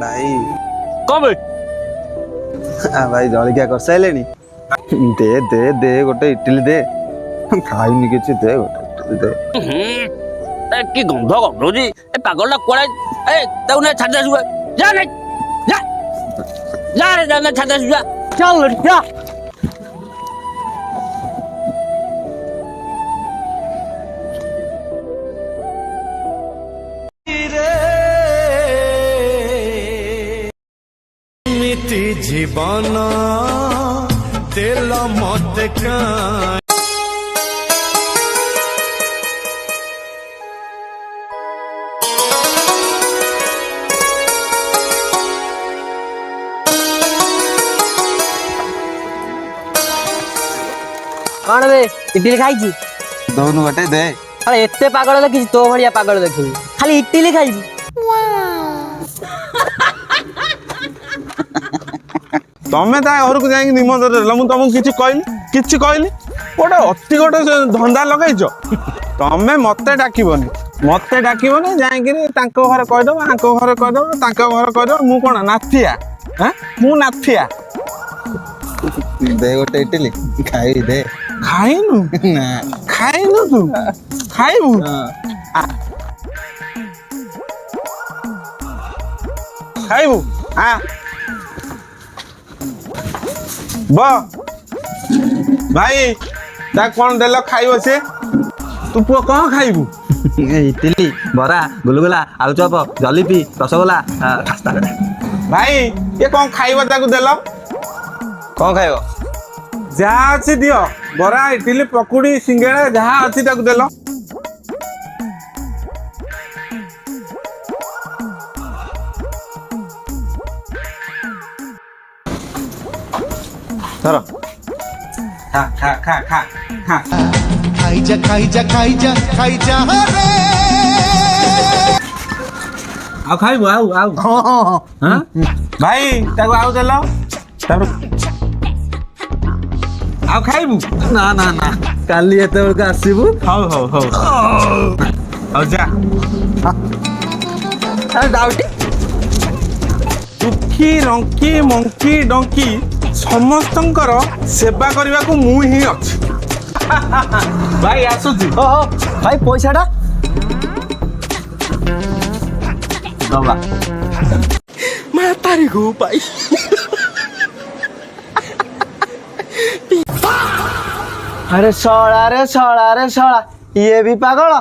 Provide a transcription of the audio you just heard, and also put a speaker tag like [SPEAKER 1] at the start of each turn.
[SPEAKER 1] भाई
[SPEAKER 2] कौन भाई
[SPEAKER 1] भाई जलिया कर सारे दे दे दे गोटे इडली दे खाइनी किसी दे गोटे इडली दे
[SPEAKER 2] कि गंध गंधुची ए पागलटा कुआडे ए ताऊ ने छाड़ दे जा नहीं जा जा रे जा छाड़ दे जा चल जा
[SPEAKER 3] जीवन दिल मत का
[SPEAKER 4] कौन बे इडली खाई
[SPEAKER 1] दोनों गोटे दे
[SPEAKER 4] अरे एते पागल देखी तो भाया पागल देखी खाली इडली खाई
[SPEAKER 5] तमें ता घर को जाइए निमंत्रण देला मु तुमको किछि कहली गोटे अति गोटे धंदा लगेच तमें मते डाकबनी जाइए घर कहीदेव आंक घर कहीदेव घर कहीदेव मु कौन नाथिया मु नाथिया
[SPEAKER 1] दे गोटे इडली खाई दे
[SPEAKER 5] खाइनु
[SPEAKER 1] ना
[SPEAKER 5] खाइनु तू खाइबू खाइबू भाई ता कौन देल खाइब से तू पुआ कौन खाइबू
[SPEAKER 1] इडली बरा गुलगुला आलू चप जलेबी रसगोला खास्ता
[SPEAKER 5] भाई ये कौन खाइब ताकू देल
[SPEAKER 1] कौन खाइब
[SPEAKER 5] जहाँ अच्छी दियो बरा इडली पकुड़ी सिंगेड़ा जहाँ अच्छी ताकू देल धर खा खा खा खा खा
[SPEAKER 3] खाई जा खाई जा खाई जा खाई जा रे
[SPEAKER 5] आउ खाइबू आउ हाँ भाई ताकू आउ देल आउ खाइबू
[SPEAKER 1] ना ना ना काली एते बेलक आसीबू
[SPEAKER 5] हौ जा
[SPEAKER 4] डाउटी
[SPEAKER 5] दुखी रंकी मंकी डंकी समस्तंकर सेवा करने को मु ही अच्छी भाई आसुची
[SPEAKER 4] भाई पैसाटा
[SPEAKER 1] दबा
[SPEAKER 5] मैं तारी को पाई
[SPEAKER 4] अरे सड़ा ये भी पागल